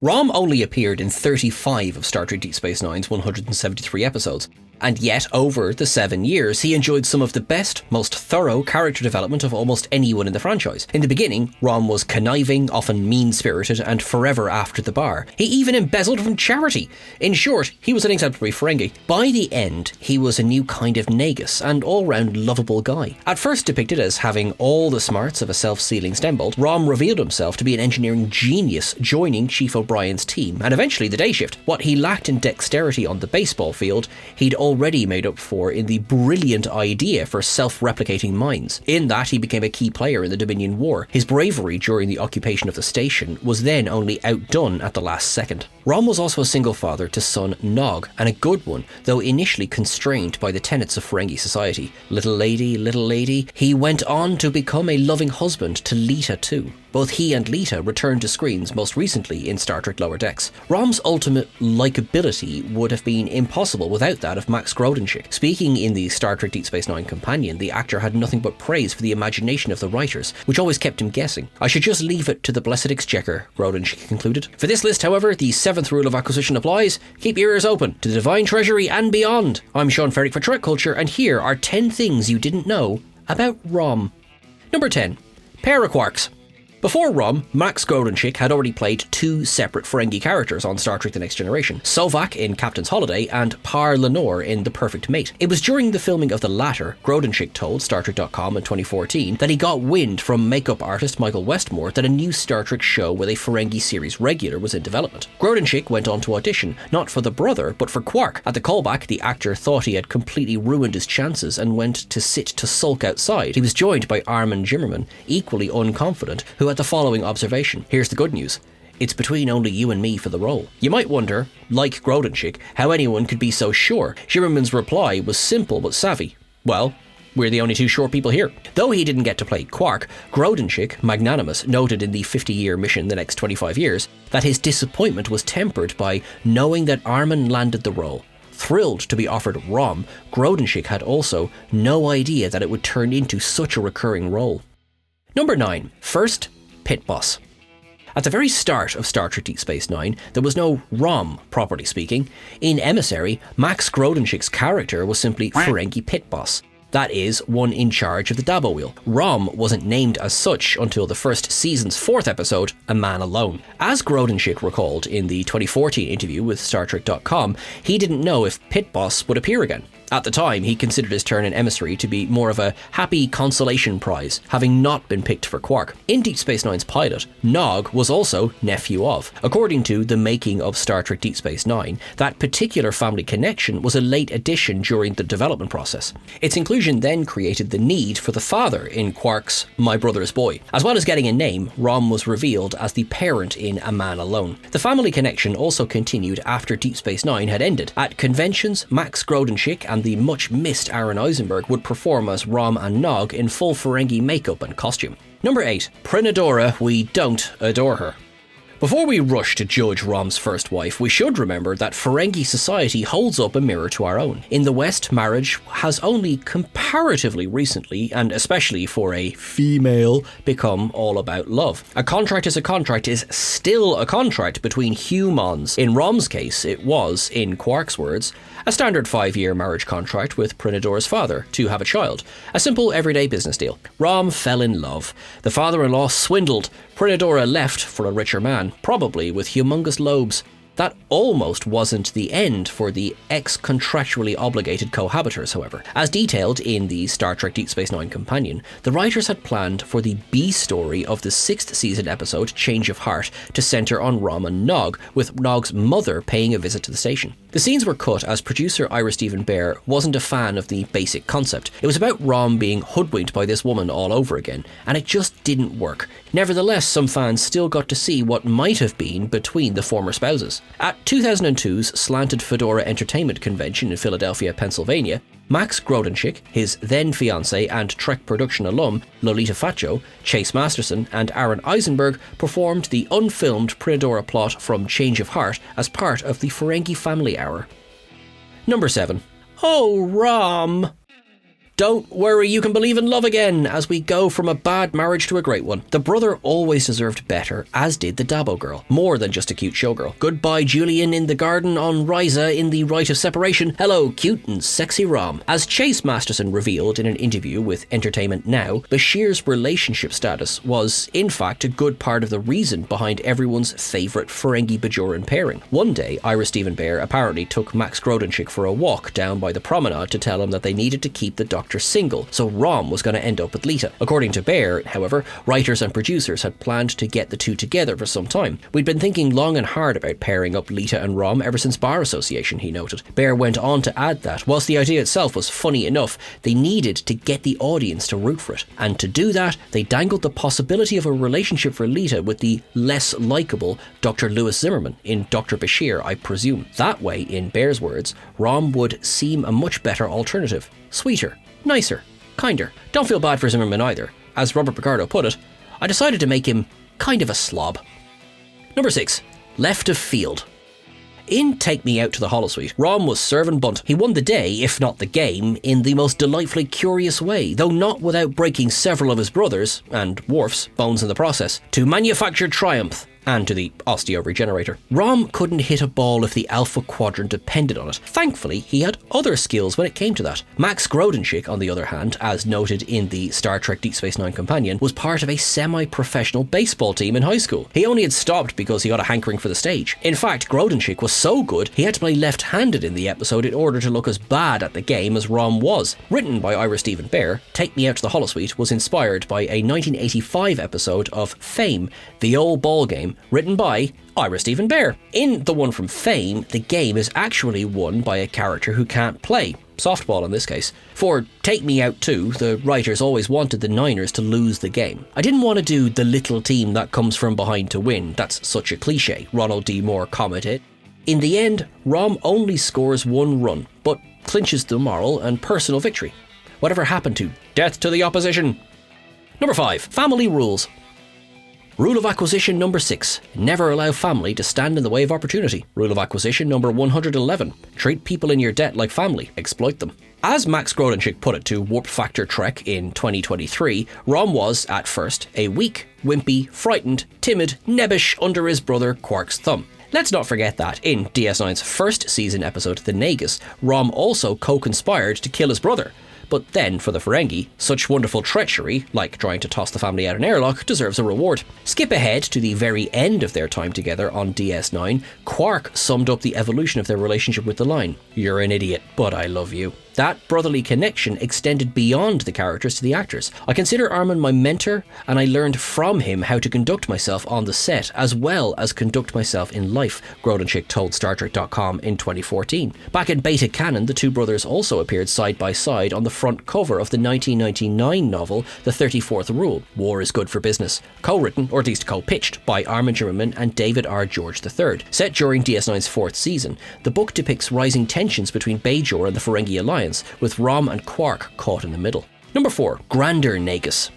Rom only appeared in 35 of Star Trek Deep Space Nine's 173 episodes, and yet over the 7 years he enjoyed some of the best, most thorough character development of almost anyone in the franchise. In the beginning, Rom was conniving, often mean-spirited, and forever after the bar. He even embezzled from charity. In short, he was an exemplary Ferengi. By the end, he was a new kind of Nagus, and all-round lovable guy. At first depicted as having all the smarts of a self-sealing stembolt, Rom revealed himself to be an engineering genius, joining Chief O'Brien's team, and eventually the day shift. What he lacked in dexterity on the baseball field, he'd already made up for in the brilliant idea for self-replicating mines. In that, he became a key player in the Dominion War. His bravery during the occupation of the station was then only outdone at the last second. Rom was also a single father to son Nog, and a good one, though initially constrained by the tenets of Ferengi society. Little lady, he went on to become a loving husband to Lita too. Both he and Lita returned to screens most recently in Star Trek Lower Decks. Rom's ultimate likability would have been impossible without that of Max Grodenchik. Speaking in the Star Trek Deep Space Nine companion, the actor had nothing but praise for the imagination of the writers, which always kept him guessing. I should just leave it to the blessed exchequer, Grodenchik concluded. For this list, however, the 7th rule of acquisition applies. Keep your ears open to the divine treasury and beyond. I'm Sean Ferrick for TrekCulture, and here are 10 things you didn't know about Rom. Number 10. Pair of Quarks. Before Rom, Max Grodenchik had already played 2 separate Ferengi characters on Star Trek The Next Generation, Sovak in Captain's Holiday and Par Lenore in The Perfect Mate. It was during the filming of the latter, Grodenchik told StarTrek.com in 2014 that he got wind from makeup artist Michael Westmore that a new Star Trek show with a Ferengi series regular was in development. Grodenchik went on to audition, not for the brother, but for Quark. At the callback, the actor thought he had completely ruined his chances and went to sit to sulk outside. He was joined by Armin Jimmerman, equally unconfident, who had the following observation. Here's the good news. It's between only you and me for the role. You might wonder, like Grodenchik, how anyone could be so sure. Jimmerman's reply was simple but savvy. Well, we're the only 2 sure people here. Though he didn't get to play Quark, Grodenchik, magnanimous, noted in the 50-year mission the next 25 years, that his disappointment was tempered by knowing that Armin landed the role. Thrilled to be offered Rom, Grodenchik had also no idea that it would turn into such a recurring role. Number 9. First Pit Boss. At the very start of Star Trek Deep Space Nine, there was no Rom, properly speaking. In Emissary, Max Grodenchik's character was simply Ferengi Pit Boss. That is, one in charge of the Dabo Wheel. Rom wasn't named as such until the first season's 4th episode, A Man Alone. As Grodenchik recalled in the 2014 interview with StarTrek.com, he didn't know if Pit Boss would appear again. At the time, he considered his turn in Emissary to be more of a happy consolation prize, having not been picked for Quark. In Deep Space Nine's pilot, Nog was also nephew of. According to The Making of Star Trek Deep Space Nine, that particular family connection was a late addition during the development process. Its inclusion then created the need for the father in Quark's My Brother's Boy. As well as getting a name, Rom was revealed as the parent in A Man Alone. The family connection also continued after Deep Space Nine had ended. At conventions, Max Grodenchik and the much-missed Aaron Eisenberg would perform as Rom and Nog in full Ferengi makeup and costume. Number 8. Prenadora, we don't adore her. Before we rush to judge Rom's first wife, we should remember that Ferengi society holds up a mirror to our own. In the West, marriage has only comparatively recently, and especially for a female, become all about love. A contract is a contract is still a contract between humans. In Rom's case, it was, in Quark's words, a standard 5-year marriage contract with Prenadora's father to have a child. A simple everyday business deal. Rom fell in love. The father-in-law swindled. Prenadora left for a richer man, probably with humongous lobes. That almost wasn't the end for the ex-contractually obligated cohabitors, however. As detailed in the Star Trek Deep Space Nine companion, the writers had planned for the B-story of the 6th season episode, Change of Heart, to centre on Rom and Nog, with Nog's mother paying a visit to the station. The scenes were cut as producer Ira Stephen Bear wasn't a fan of the basic concept. It was about Rom being hoodwinked by this woman all over again, and it just didn't work. Nevertheless, some fans still got to see what might have been between the former spouses. At 2002's Slanted Fedora Entertainment Convention in Philadelphia, Pennsylvania, Max Grodenchik, his then-fiancée and Trek production alum Lolita Fatjo, Chase Masterson and Aaron Eisenberg performed the unfilmed Prenadora plot from Change of Heart as part of the Ferengi Family Hour. Number 7. Oh, Rom! Don't worry, you can believe in love again as we go from a bad marriage to a great one. The brother always deserved better, as did the Dabo girl. More than just a cute showgirl. Goodbye Julian in the garden on Ryza in the rite of separation. Hello cute and sexy Rom. As Chase Masterson revealed in an interview with Entertainment Now, Bashir's relationship status was in fact a good part of the reason behind everyone's favourite Ferengi-Bajoran pairing. One day, Ira Steven Behr apparently took Max Grodenchik for a walk down by the promenade to tell him that they needed to keep the Doctor single, so Rom was going to end up with Leeta. According to Behr, however, writers and producers had planned to get the two together for some time. We'd been thinking long and hard about pairing up Leeta and Rom ever since Bar Association, he noted. Behr went on to add that, whilst the idea itself was funny enough, they needed to get the audience to root for it. And to do that, they dangled the possibility of a relationship for Leeta with the less likeable Dr. Louis Zimmerman in Dr. Bashir, I presume. That way, in Behr's words, Rom would seem a much better alternative. Sweeter. Nicer. Kinder. Don't feel bad for Zimmerman either. As Robert Picardo put it, I decided to make him kind of a slob. Number 6. Left of field. In Take Me Out to the Holosuite, Rom was serving bunt. He won the day, if not the game, in the most delightfully curious way, though not without breaking several of his brothers, and Worf's, bones in the process, to manufactured triumph. And to the osteo regenerator. Rom couldn't hit a ball if the Alpha Quadrant depended on it. Thankfully, he had other skills when it came to that. Max Grodenchik, on the other hand, as noted in the Star Trek Deep Space Nine companion, was part of a semi-professional baseball team in high school. He only had stopped because he got a hankering for the stage. In fact, Grodenchik was so good, he had to play left-handed in the episode in order to look as bad at the game as Rom was. Written by Ira Steven Behr, Take Me Out to the Holosuite was inspired by a 1985 episode of Fame, the old ball game, written by Ira Steven Behr. In the one from Fame, the game is actually won by a character who can't play. Softball in this case. For Take Me Out 2, the writers always wanted the Niners to lose the game. I didn't want to do the little team that comes from behind to win. That's such a cliche, Ronald D. Moore commented. In the end, Rom only scores one run, but clinches the moral and personal victory. Whatever happened to death to the opposition? Number 5. Family rules. Rule of acquisition number 6. Never allow family to stand in the way of opportunity. Rule of acquisition number 111. Treat people in your debt like family. Exploit them. As Max Grodenchik put it to Warp Factor Trek in 2023, Rom was, at first, a weak, wimpy, frightened, timid, nebbish under his brother Quark's thumb. Let's not forget that, in DS9's first season episode The Nagus, Rom also co-conspired to kill his brother. But then, for the Ferengi, such wonderful treachery, like trying to toss the family out an airlock, deserves a reward. Skip ahead to the very end of their time together on DS9, Quark summed up the evolution of their relationship with the line, "You're an idiot, but I love you." That brotherly connection extended beyond the characters to the actors. I consider Armin my mentor, and I learned from him how to conduct myself on the set, as well as conduct myself in life, Grodenchik told StarTrek.com in 2014. Back in Beta Canon, the two brothers also appeared side by side on the front cover of the 1999 novel The 34th Rule, War is Good for Business, co-written, or at least co-pitched, by Armin Zimmerman and David R. George III. Set during DS9's fourth season, the book depicts rising tensions between Bajor and the Ferengi Alliance, with Rom and Quark caught in the middle. Number 4. Grander Nagus.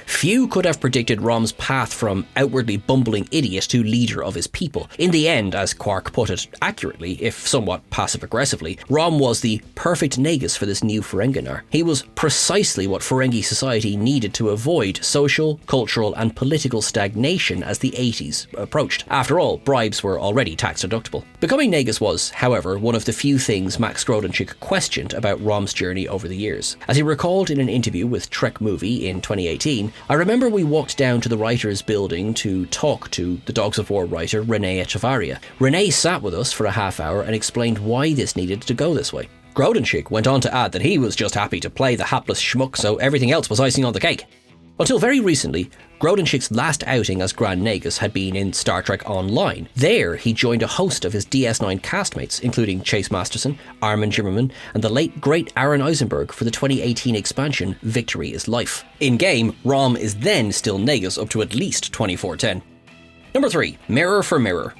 Few could have predicted Rom's path from outwardly bumbling idiot to leader of his people. In the end, as Quark put it accurately, if somewhat passive-aggressively, Rom was the perfect Nagus for this new Ferenginar. He was precisely what Ferengi society needed to avoid social, cultural and political stagnation as the 80s approached. After all, bribes were already tax-deductible. Becoming Nagus was, however, one of the few things Max Grodenchik questioned about Rom's journey over the years. As he recalled in an interview with Trek Movie in 2018, I remember we walked down to the writers' building to talk to the Dogs of War writer Renee Echevarria. Renee sat with us for a half hour and explained why this needed to go this way. Grodenchik went on to add that he was just happy to play the hapless schmuck, so everything else was icing on the cake. Until very recently, Grodenchik's last outing as Grand Nagus had been in Star Trek Online. There, he joined a host of his DS9 castmates, including Chase Masterson, Armin Zimmerman, and the late great Aaron Eisenberg for the 2018 expansion Victory is Life. In-game, Rom is then still Nagus up to at least 2410. Number 3. Mirror for Mirror.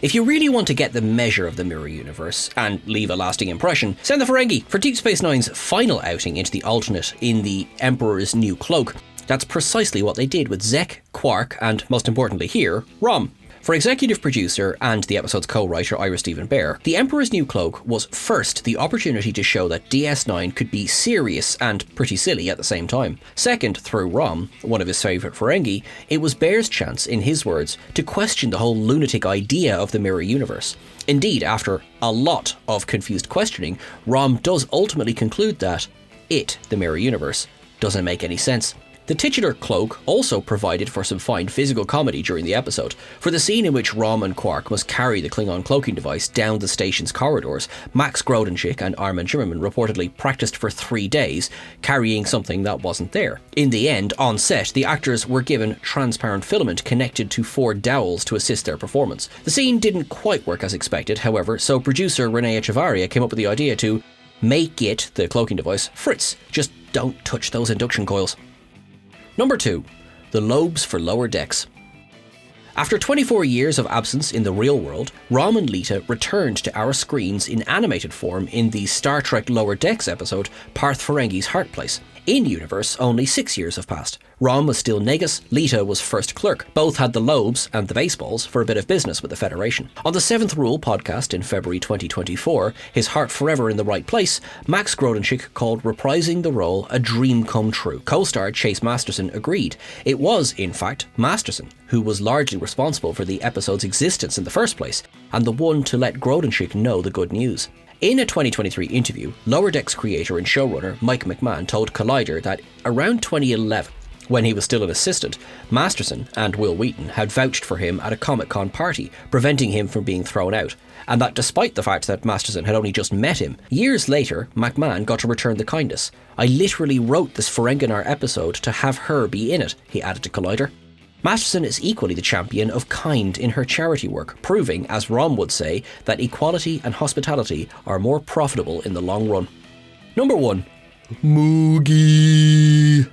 If you really want to get the measure of the Mirror Universe, and leave a lasting impression, send the Ferengi for Deep Space Nine's final outing into the alternate in the Emperor's New Cloak. That's precisely what they did with Zek, Quark, and most importantly here, Rom. For executive producer and the episode's co-writer Ira Stephen Bear, The Emperor's New Cloak was first the opportunity to show that DS9 could be serious and pretty silly at the same time. Second, through Rom, one of his favourite Ferengi, it was Bear's chance, in his words, to question the whole lunatic idea of the mirror universe. Indeed, after a lot of confused questioning, Rom does ultimately conclude that the mirror universe, doesn't make any sense. The titular cloak also provided for some fine physical comedy during the episode. For the scene in which Rom and Quark must carry the Klingon cloaking device down the station's corridors, Max Grodenchik and Armin Zimmerman reportedly practiced for 3 days, carrying something that wasn't there. In the end, on set, the actors were given transparent filament connected to 4 dowels to assist their performance. The scene didn't quite work as expected, however, so producer Renee Echevarria came up with the idea to make it, the cloaking device, fritz. Just don't touch those induction coils. Number 2. The lobes for lower decks. After 24 years of absence in the real world, Rom and Leeta returned to our screens in animated form in the Star Trek Lower Decks episode Parth Ferengi's Heart Place. In universe, only 6 years have passed. Rom was still Nagus, Leeta was first clerk. Both had the lobes and the baseballs for a bit of business with the Federation. On the 7th Rule podcast in February 2024, His Heart Forever in the Right Place, Max Grodenchik called reprising the role a dream come true. Co-star Chase Masterson agreed. It was, in fact, Masterson who was largely responsible for the episode's existence in the first place, and the one to let Grodenchik know the good news. In a 2023 interview, Lower Decks creator and showrunner Mike McMahon told Collider that around 2011, when he was still an assistant, Masterson and Will Wheaton had vouched for him at a Comic-Con party, preventing him from being thrown out, and that despite the fact that Masterson had only just met him, years later, McMahon got to return the kindness. "I literally wrote this Ferenginar episode to have her be in it," he added to Collider. Masterson is equally the champion of kind in her charity work, proving, as Rom would say, that equality and hospitality are more profitable in the long run. Number 1. Moogi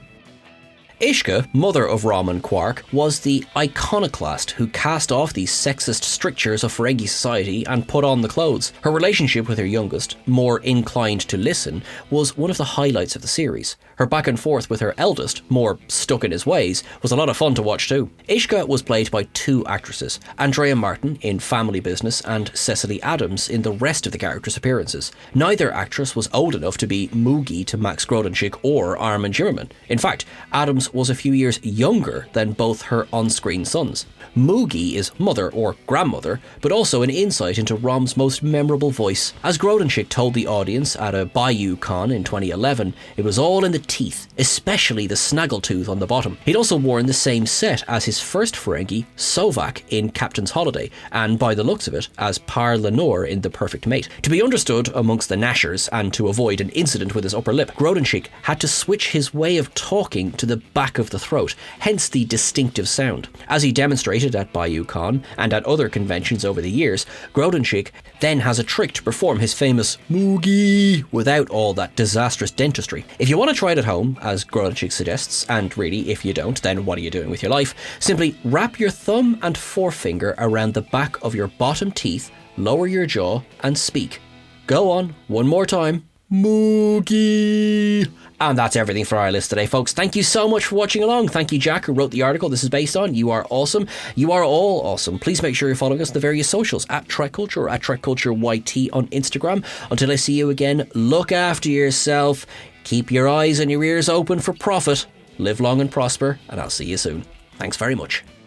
Ishka, mother of Rom and Quark, was the iconoclast who cast off these sexist strictures of Ferengi society and put on the clothes. Her relationship with her youngest, more inclined to listen, was one of the highlights of the series. Her back and forth with her eldest, more stuck in his ways, was a lot of fun to watch too. Ishka was played by 2 actresses, Andrea Martin in Family Business and Cecily Adams in the rest of the characters' appearances. Neither actress was old enough to be Moogi to Max Grodenchik or Armin Zimmerman. In fact, Adams was a few years younger than both her on-screen sons. Moogi is mother or grandmother, but also an insight into Rom's most memorable voice. As Grodenchik told the audience at a Bayou Con in 2011, it was all in the teeth, especially the snaggletooth on the bottom. He'd also worn the same set as his first Ferengi, Sovak, in Captain's Holiday, and by the looks of it, as Par Lenore in The Perfect Mate. To be understood amongst the Nashers and to avoid an incident with his upper lip, Grodenchik had to switch his way of talking to the back of the throat, hence the distinctive sound. As he demonstrated at Bayou Con and at other conventions over the years, Grodenchik then has a trick to perform his famous Moogie without all that disastrous dentistry. If you want to try it at home, as Grodenchik suggests, and really if you don't, then what are you doing with your life? Simply wrap your thumb and forefinger around the back of your bottom teeth, lower your jaw and speak. Go on, one more time. Moogie. And that's everything for our list today, folks. Thank you so much for watching along. Thank you, Jack, who wrote the article this is based on. You are awesome. You are all awesome. Please make sure you're following us on the various socials at TrekCulture or at TrekCultureYT on Instagram. Until I see you again, look after yourself. Keep your eyes and your ears open for profit. Live long and prosper, and I'll see you soon. Thanks very much.